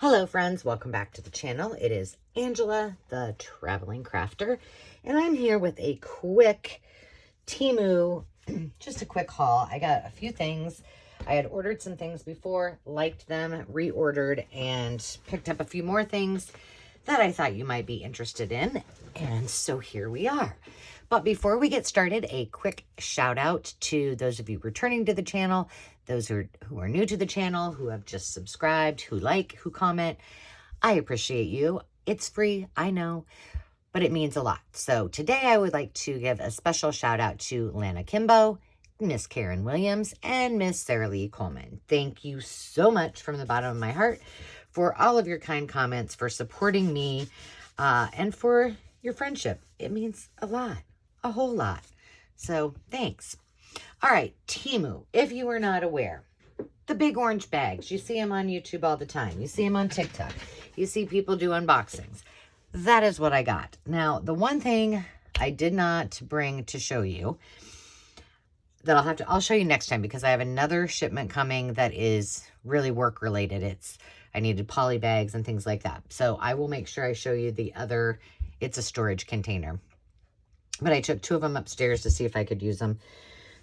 Hello friends, welcome back to the channel. It is Angela, the Traveling Crafter, and I'm here with a quick Temu, just a quick haul. I got a few things. I had ordered some things before, liked them, reordered, and picked up a few more things that I thought you might be interested in, and so here we are. But before we get started, a quick shout out to those of you returning to the channel, those who are new to the channel, who have just subscribed, who like, who comment. I appreciate you. It's free, I know, but it means a lot. So today I would like to give a special shout out to Lana Kimbo, Miss Karen Williams, and Miss Sarah Lee Coleman. Thank you so much from the bottom of my heart for all of your kind comments, for supporting me, and for your friendship. It means a lot, a whole lot. So thanks. All right, Temu, if you are not aware, the big orange bags, you see them on YouTube all the time. You see them on TikTok. You see people do unboxings. That is what I got. Now, the one thing I did not bring to show you that I'll show you next time, because I have another shipment coming that is really work related. I needed poly bags and things like that. So I will make sure I show you the other. It's a storage container. But I took two of them upstairs to see if I could use them.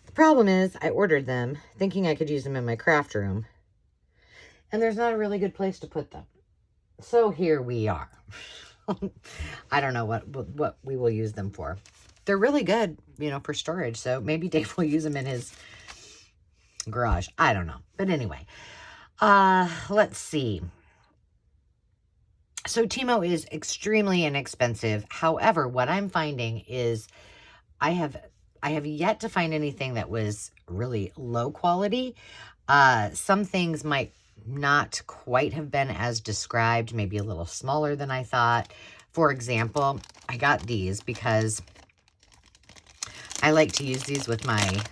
The problem is I ordered them thinking I could use them in my craft room. And there's not a really good place to put them. So here we are. I don't know what we will use them for. They're really good, you know, for storage. So maybe Dave will use them in his garage. I don't know. But anyway, let's see. So Temu is extremely inexpensive. However, what I'm finding is I have yet to find anything that was really low quality. Some things might not quite have been as described, maybe a little smaller than I thought. For example, I got these because I like to use these with my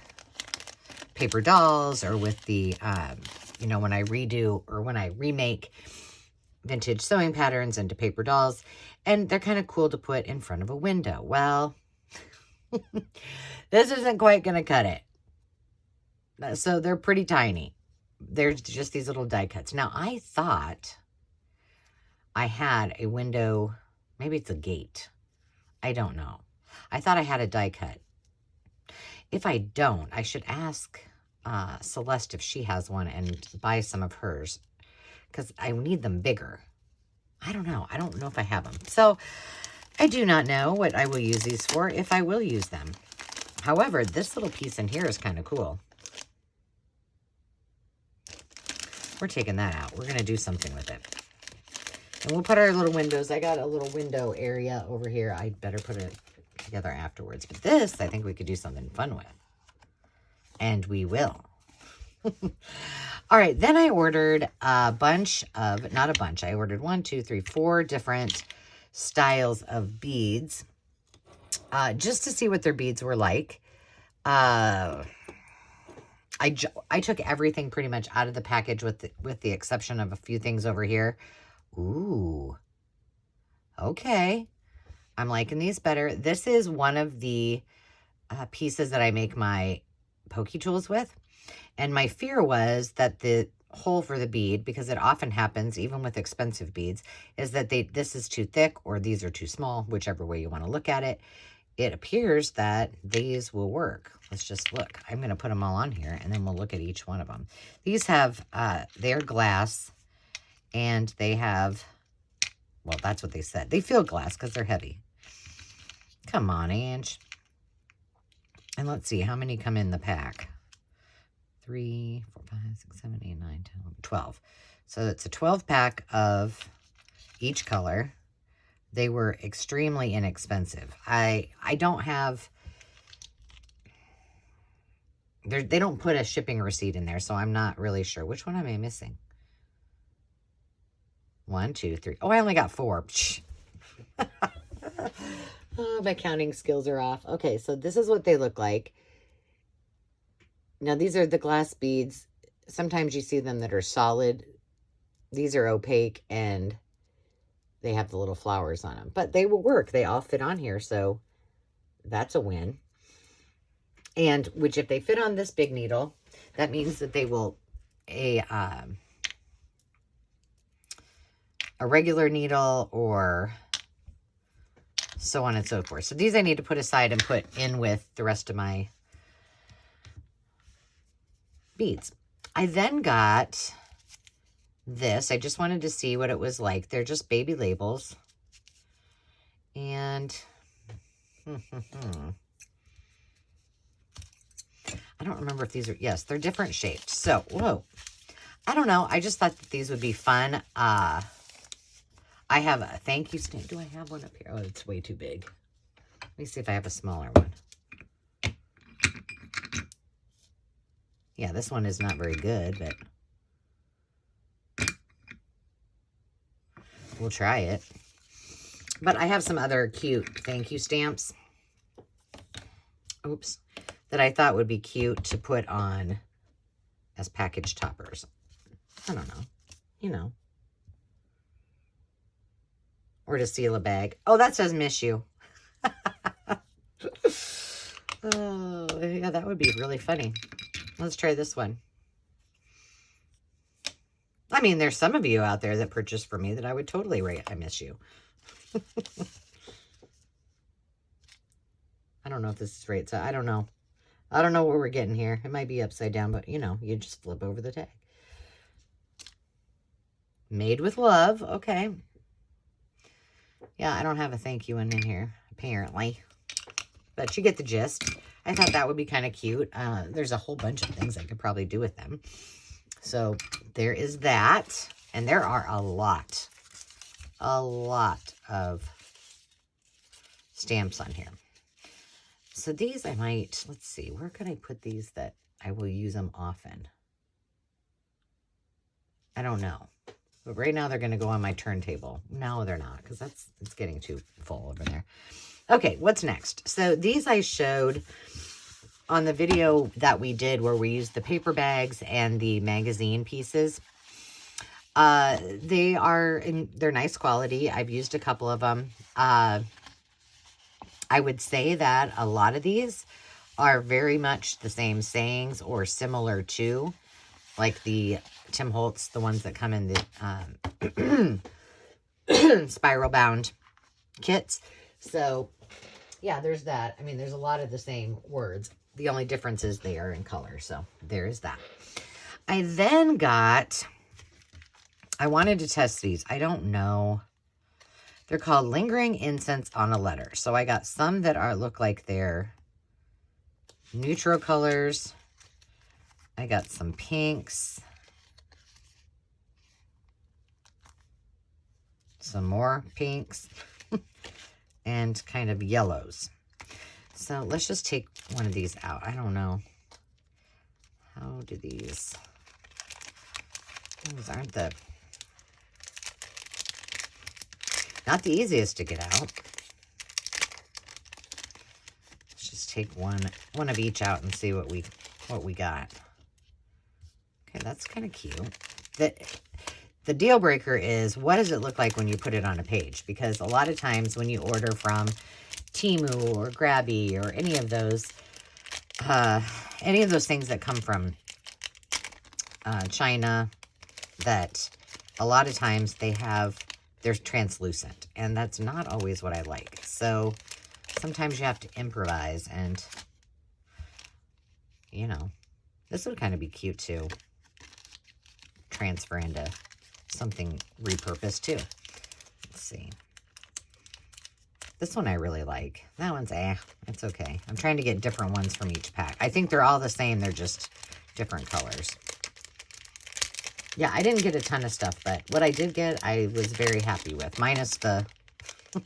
paper dolls, or with the, you know, when I redo or when I remake vintage sewing patterns into paper dolls, and they're kind of cool to put in front of a window. Well, this isn't quite going to cut it. So they're pretty tiny. There's just these little die cuts. Now, I thought I had a window, maybe it's a gate. I don't know. I thought I had a die cut. If I don't, I should ask Celeste if she has one and buy some of hers, because I need them bigger. I don't know. I don't know if I have them. So I do not know what I will use these for, if I will use them. However, this little piece in here is kind of cool. We're taking that out. We're going to do something with it. And we'll put our little windows. I got a little window area over here. I better put it together afterwards. But this, I think we could do something fun with. And we will. All right, then I ordered a bunch of, not a bunch, I ordered 4 different styles of beads, just to see what their beads were like. I took everything pretty much out of the package with the exception of a few things over here. Ooh, okay. I'm liking these better. This is one of the pieces that I make my pokey tools with. And my fear was that the hole for the bead, because it often happens even with expensive beads, is that this is too thick or these are too small, whichever way you want to look at it. It appears that these will work. Let's just look. I'm going to put them all on here, and then we'll look at each one of them. These have, they're glass, and they have, well, that's what they said. They feel glass because they're heavy. Come on, Ange. And let's see, how many come in the pack? 3, 4, 5, 6, 7, 8, 9, 10, 11, 12. So it's a 12 pack of each color. They were extremely inexpensive. I don't have, they don't put a shipping receipt in there, so I'm not really sure. Which one am I missing? 1, 2, 3. Oh, I only got 4. Oh, my counting skills are off. Okay, so this is what they look like. Now, these are the glass beads. Sometimes you see them that are solid. These are opaque, and they have the little flowers on them. But they will work. They all fit on here, so that's a win. And which, if they fit on this big needle, that means that they will a regular needle or so on and so forth. So these I need to put aside and put in with the rest of my beads. I then got this. I just wanted to see what it was like. They're just baby labels. And I don't remember if these are, yes, they're different shaped. So, whoa. I don't know. I just thought that these would be fun. I have a thank you stamp. Do I have one up here? Oh, it's way too big. Let me see if I have a smaller one. Yeah, this one is not very good, but we'll try it. But I have some other cute thank you stamps. Oops. That I thought would be cute to put on as package toppers. I don't know. You know. Or to seal a bag. Oh, that says miss you. Oh, yeah, that would be really funny. Let's try this one. I mean, there's some of you out there that purchase for me that I would totally rate I miss you. I don't know if this is right. So I don't know. I don't know what we're getting here. It might be upside down, but you know, you just flip over the tag. Made with love. Okay. Yeah, I don't have a thank you one in here, apparently. But you get the gist. I thought that would be kind of cute. There's a whole bunch of things I could probably do with them. So there is that. And there are a lot of stamps on here. So these I might, let's see, where can I put these that I will use them often? I don't know. But right now they're going to go on my turntable. No, they're not, because it's getting too full over there. Okay, what's next? So these I showed on the video that we did where we used the paper bags and the magazine pieces. They're nice quality. I've used a couple of them. I would say that a lot of these are very much the same sayings or similar to, like the Tim Holtz, the ones that come in the spiral bound kits. So yeah, there's that. I mean, there's a lot of the same words. The only difference is they are in color. So there is that. I then got, I wanted to test these. I don't know. They're called Lingering Incense on a Letter. So I got some that look like they're neutral colors. I got some pinks. Some more pinks. And kind of yellows. So let's just take one of these out. I don't know. How do these aren't not the easiest to get out. Let's just take one of each out and see what we got. Okay, that's kind of cute. The deal breaker is, what does it look like when you put it on a page? Because a lot of times when you order from Temu or Grabby or any of those things that come from China, that a lot of times they're translucent, and that's not always what I like. So sometimes you have to improvise, and you know, this would kind of be cute to transfer into something repurposed too. Let's see. This one I really like. That one's it's okay. I'm trying to get different ones from each pack. I think they're all the same. They're just different colors. Yeah, I didn't get a ton of stuff, but what I did get, I was very happy with. Minus the... Is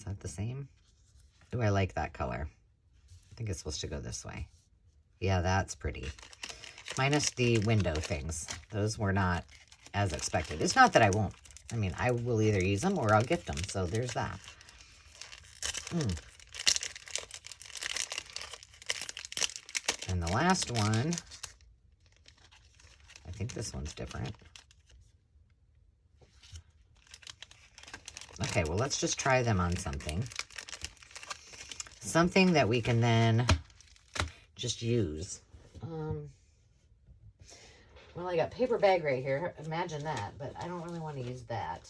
that the same? Ooh, I like that color. I think it's supposed to go this way. Yeah, that's pretty. Minus the window things. Those were not as expected. It's not that I won't. I mean, I will either use them or I'll gift them. So there's that. And the last one, I think this one's different. Okay, well, let's just try them on something. Something that we can then just use. Well, I got paper bag right here. Imagine that, but I don't really want to use that.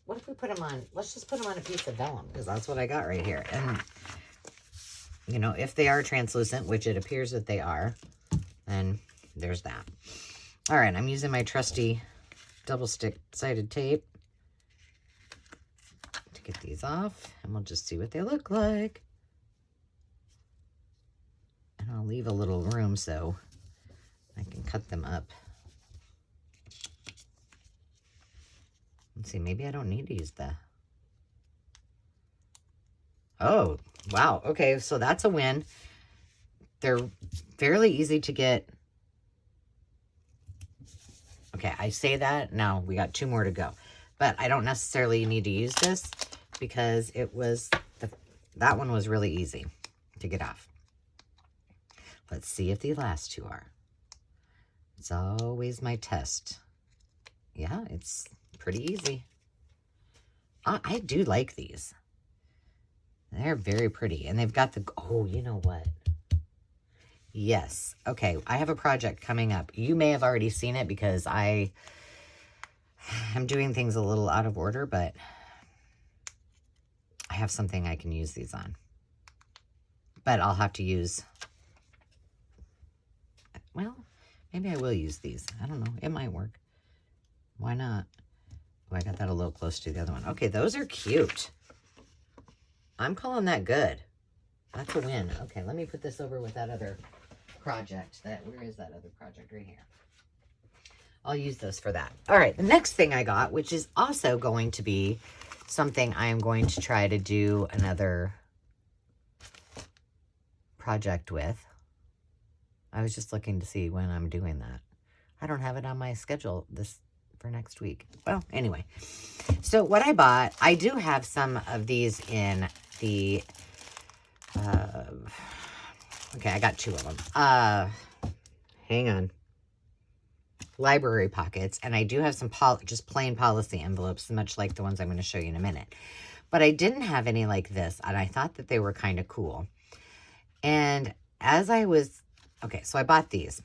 What if we put them on, let's just put them on a piece of vellum, because that's what I got right here. And, you know, if they are translucent, which it appears that they are, then there's that. All right, I'm using my trusty double stick-sided tape to get these off, and we'll just see what they look like. And I'll leave a little room so I can cut them up. Let's see, maybe I don't need to use the... Oh, wow. Okay, so that's a win. They're fairly easy to get. Okay, I say that. Now we got 2 more to go. But I don't necessarily need to use this because it was... that one was really easy to get off. Let's see if the last 2 are. It's always my test. Yeah, it's pretty easy. I do like these. They're very pretty. And they've got the... Oh, you know what? Yes. Okay, I have a project coming up. You may have already seen it because I'm doing things a little out of order, but I have something I can use these on. But I'll have to use... Well, maybe I will use these. I don't know. It might work. Why not? Oh, I got that a little close to the other one. Okay, those are cute. I'm calling that good. That's a win. Okay, let me put this over with that other project. Where is that other project? Right here. I'll use those for that. All right, the next thing I got, which is also going to be something I am going to try to do another project with. I was just looking to see when I'm doing that. I don't have it on my schedule for next week. Well, anyway. So what I bought, I do have some of these in the... okay, I got 2 of them. Hang on. Library pockets. And I do have some just plain policy envelopes, much like the ones I'm going to show you in a minute. But I didn't have any like this, and I thought that they were kind of cool. And as I was... Okay, so I bought these.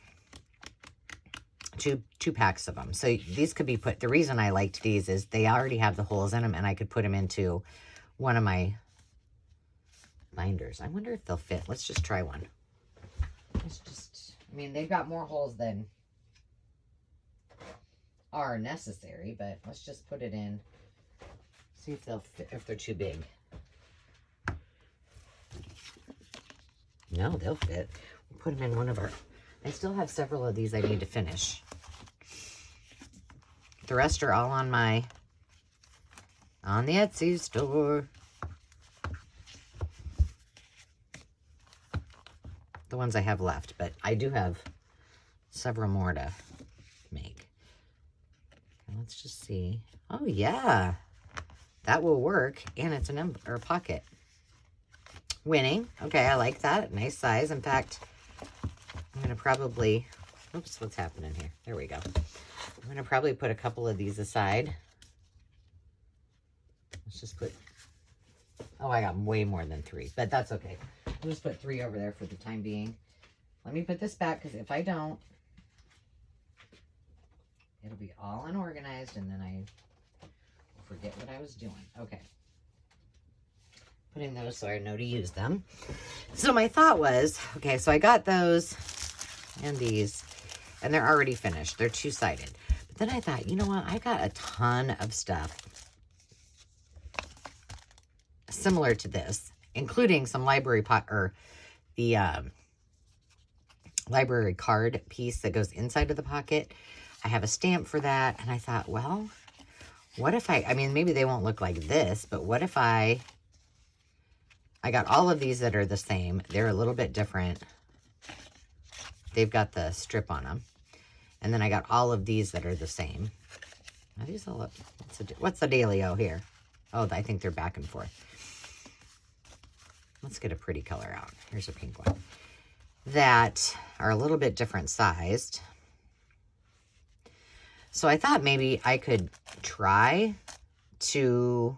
Two packs of them. So these could be put... The reason I liked these is they already have the holes in them, and I could put them into one of my binders. I wonder if they'll fit. Let's just try one. Let's just... I mean, they've got more holes than are necessary, but let's just put it in. See if they'll fit, if they're too big. No, they'll fit. We'll put them in one of our... I still have several of these I need to finish. The rest are all on the Etsy store. The ones I have left, but I do have several more to make. Let's just see. Oh yeah, that will work, and it's an pocket. Winning. Okay, I like that. Nice size. In fact, I'm gonna probably... Oops, what's happening here? There we go. I'm gonna probably put a couple of these aside. Let's just put... Oh, I got way more than 3, but that's okay. I'll just put 3 over there for the time being. Let me put this back, because if I don't, it'll be all unorganized, and then I will forget what I was doing. Okay. Putting those so I know to use them. So my thought was, okay, so I got those and these, and they're already finished. They're 2-sided. But then I thought, you know what? I got a ton of stuff similar to this, including some library library card piece that goes inside of the pocket. I have a stamp for that, and I thought, well, what if I mean, maybe they won't look like this, but what if I got all of these that are the same. They're a little bit different. They've got the strip on them. And then I got all of these that are the same. Are these all up? What's the dealio here? Oh, I think they're back and forth. Let's get a pretty color out. Here's a pink one. That are a little bit different sized. So I thought maybe I could try to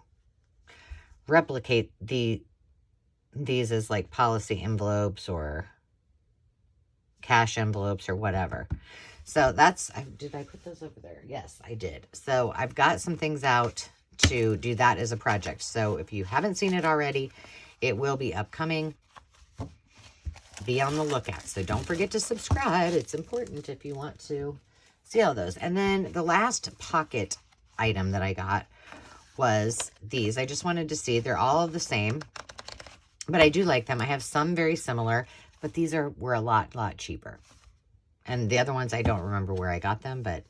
replicate these as like policy envelopes or cash envelopes or whatever. So that's, did I put those over there? Yes, I did. So I've got some things out to do that as a project. So if you haven't seen it already, it will be upcoming. Be on the lookout. So don't forget to subscribe. It's important if you want to see all those. And then the last pocket item that I got was these. I just wanted to see. They're all the same, but I do like them. I have some very similar, but these were a lot cheaper. And the other ones, I don't remember where I got them, but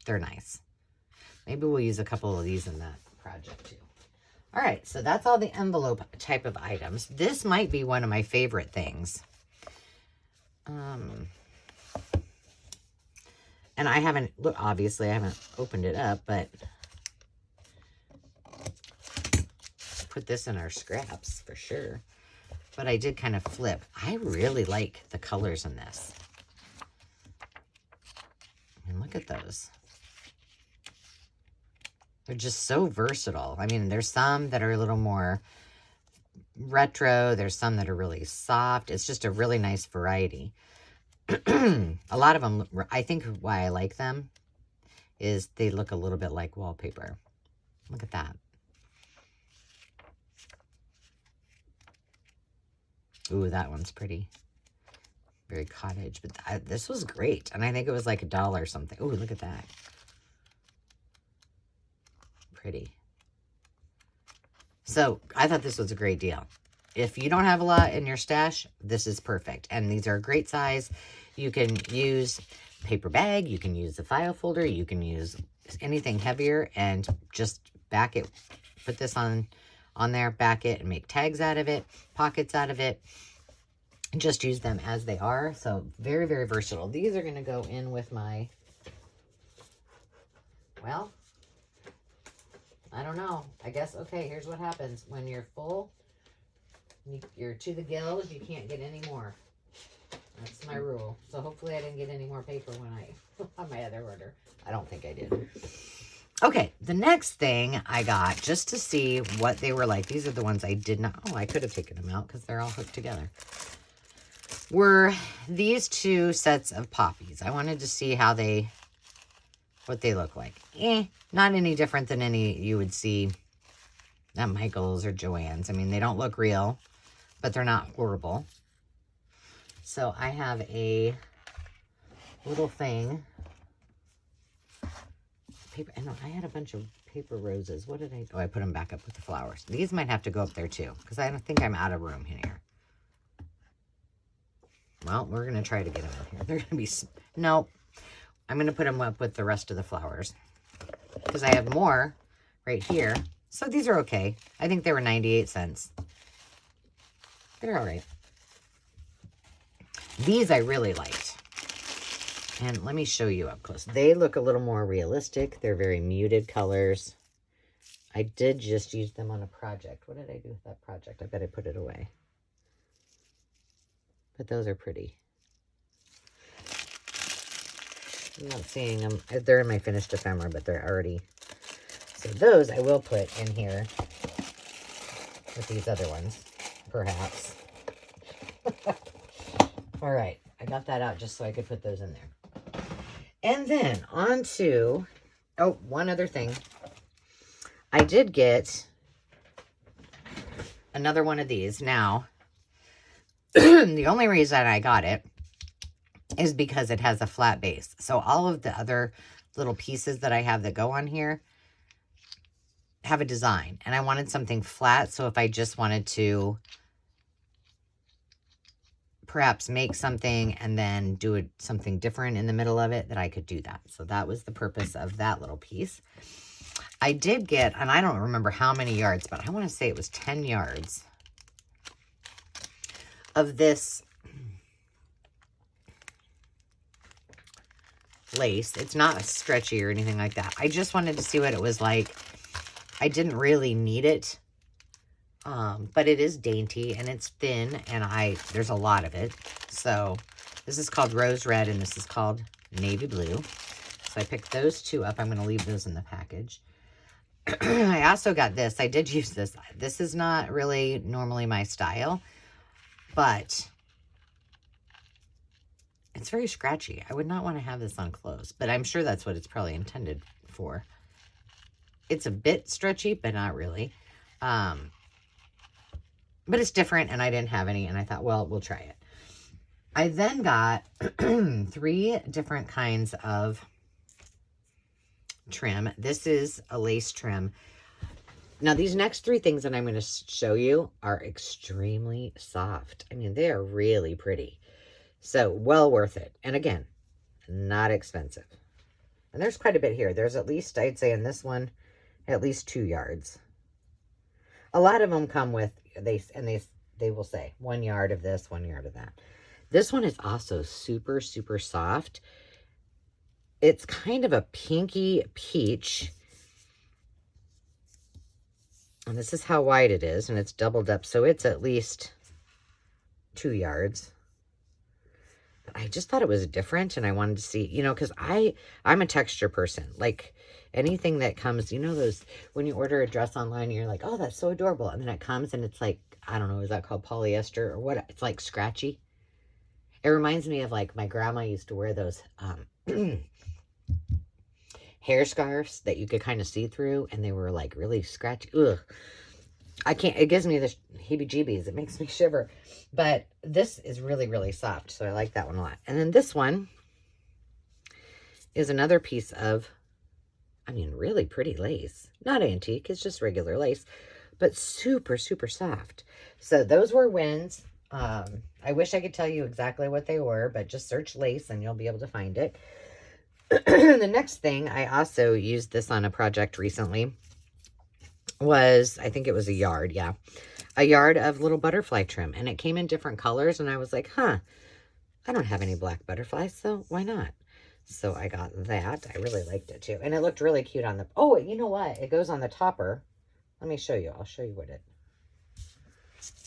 they're nice. Maybe we'll use a couple of these in that project too. All right, so that's all the envelope type of items. This might be one of my favorite things. And I haven't, look, obviously I haven't opened it up, but put this in our scraps for sure. But I did kind of flip. I really like the colors in this. And look at those. They're just so versatile. I mean, there's some that are a little more retro. There's some that are really soft. It's just a really nice variety. A lot of them, I think why I like them is they look a little bit like wallpaper. Look at that. Ooh, that one's pretty. Very cottage, but this was great. And I think it was like $1 or something. Ooh, look at that. Pretty. So I thought this was a great deal. If you don't have a lot in your stash, this is perfect. And these are a great size. You can use paper bag. You can use a file folder. You can use anything heavier and just back it. Put this on there, back it, and make tags out of it, pockets out of it. And just use them as they are. So very, very versatile. These are going to go in with my, well, I don't know. I guess, okay, here's what happens. When you're full, you're to the gills, you can't get any more. That's my rule. So hopefully I didn't get any more paper when I, on my other order. I don't think I did. Okay, the next thing I got, just to see what they were like, these are the ones I did not, oh, I could have taken them out because they're all hooked together, were these two sets of poppies. I wanted to see how what they look like. Not any different than any you would see at Michael's or Joann's. I mean, they don't look real, but they're not horrible. So I have a little thing. Paper, and I had a bunch of paper roses. What did I, oh, I put them back up with the flowers. These might have to go up there too, because I don't think I'm out of room here. Well, we're going to try to get them in here. They're going to be, no, I'm going to put them up with the rest of the flowers because I have more right here. So these are okay. I think they were 98 cents. They're all right. These I really liked. And let me show you up close. They look a little more realistic. They're very muted colors. I did just use them on a project. What did I do with that project? I bet I put it away. But those are pretty. I'm not seeing them. They're in my finished ephemera, but they're already. So those I will put in here with these other ones, perhaps. All right. I got that out just so I could put those in there. And then on to, oh, one other thing. I did get another one of these. Now, the only reason I got it is because it has a flat base. So all of the other little pieces that I have that go on here have a design. And I wanted something flat. So if I just wanted to perhaps make something and then do something different in the middle of it, that I could do that. So that was the purpose of that little piece. I did get, and I don't remember how many yards, but I want to say it was 10 yards of this lace. It's not stretchy or anything like that. I just wanted to see what it was like. I didn't really need it, but it is dainty and it's thin, and there's a lot of it. So this is called Rose Red and this is called Navy Blue. So I picked those two up. I'm going to leave those in the package. I also got this. I did use this. This is not really normally my style, but It's very scratchy. I would not want to have this on clothes, but I'm sure that's what it's probably intended for. It's a bit stretchy, but not really. But it's different, and I didn't have any, and I thought, well, we'll try it. I then got 3 different kinds of trim. This is a lace trim. Now, these next 3 things that I'm going to show you are extremely soft. I mean, they are really pretty. So, well worth it. And again, not expensive. And there's quite a bit here. There's at least, I'd say in this one, at least 2 yards. A lot of them come with, they will say 1 yard of this, 1 yard of that. This one is also super, super soft. It's kind of a pinky peach. And this is how wide it is, and it's doubled up, so it's at least 2 yards. But I just thought it was different, and I wanted to see, you know, because I'm a texture person. Like, anything that comes, you know, those, when you order a dress online, and you're like, oh, that's so adorable, and then it comes, and it's like, I don't know, is that called polyester, or what? It's like scratchy. It reminds me of, like, my grandma used to wear those hair scarves that you could kind of see through, and they were like really scratchy. Ugh. I can't, it gives me the heebie-jeebies. It makes me shiver. But this is really, really soft, so I like that one a lot. And then this one is another piece of, I mean, really pretty lace. Not antique, it's just regular lace, but super, super soft. So those were wins. I wish I could tell you exactly what they were, but just search lace and you'll be able to find it. The next thing, I also used this on a project recently, was, I think it was a yard, yeah. A yard of little butterfly trim, and it came in different colors, and I was like, huh, I don't have any black butterflies, so why not? So I got that. I really liked it too. And it looked really cute on the, oh, you know what? It goes on the topper. Let me show you. I'll show you what it,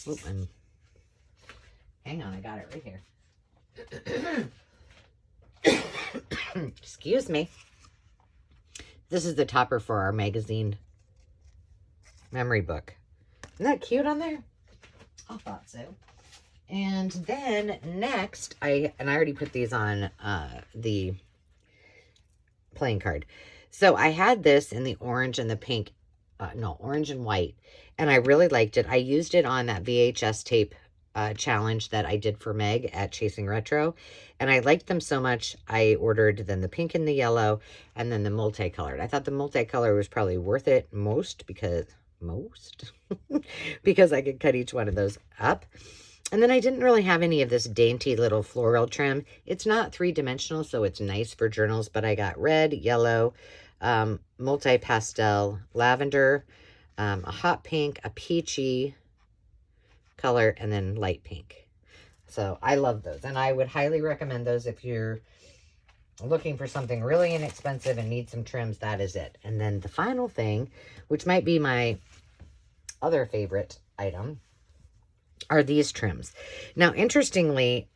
oop, hang on, I got it right here. Excuse me. This is the topper for our magazine memory book. Isn't that cute on there? I thought so. And then next, I already put these on the playing card. So I had this in the orange and the pink, no, orange and white, and I really liked it. I used it on that VHS tape challenge that I did for Meg at Chasing Retro, and I liked them so much I ordered then the pink and the yellow and then the multicolored. I thought the multicolor was probably worth it because I could cut each one of those up. And then I didn't really have any of this dainty little floral trim. It's not 3-dimensional, so it's nice for journals, but I got red, yellow, multi-pastel, lavender, a hot pink, a peachy color, and then light pink. So I love those, and I would highly recommend those if you're looking for something really inexpensive and need some trims. That is it. And then the final thing, which might be my other favorite item, are these trims. Now, interestingly,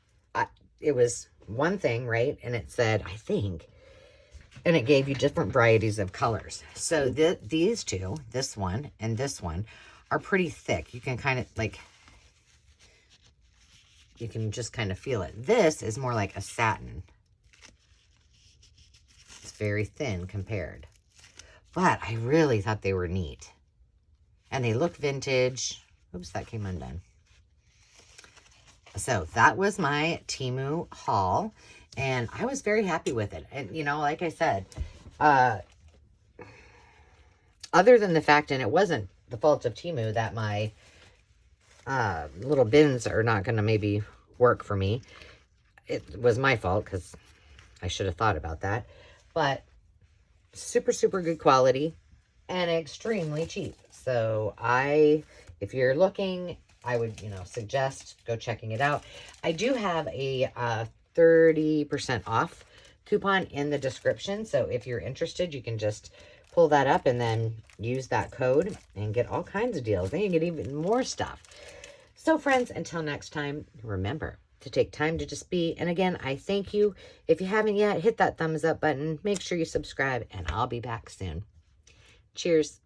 it was one thing, right? And it said, I think, and it gave you different varieties of colors. So these two, this one and this one, are pretty thick. You can kind of like, you can just kind of feel it. This is more like a satin. It's very thin compared. But I really thought they were neat. And they look vintage. Oops, that came undone. So that was my Temu haul, and I was very happy with it. And, you know, like I said, other than the fact, and it wasn't the fault of Temu that my little bins are not going to maybe work for me. It was my fault because I should have thought about that. But super, super good quality and extremely cheap. So if you're looking, I would, suggest go checking it out. I do have a 30% off coupon in the description. So if you're interested, you can just pull that up and then use that code and get all kinds of deals. Then you get even more stuff. So friends, until next time, remember to take time to just be. And again, I thank you. If you haven't yet, hit that thumbs up button. Make sure you subscribe, and I'll be back soon. Cheers.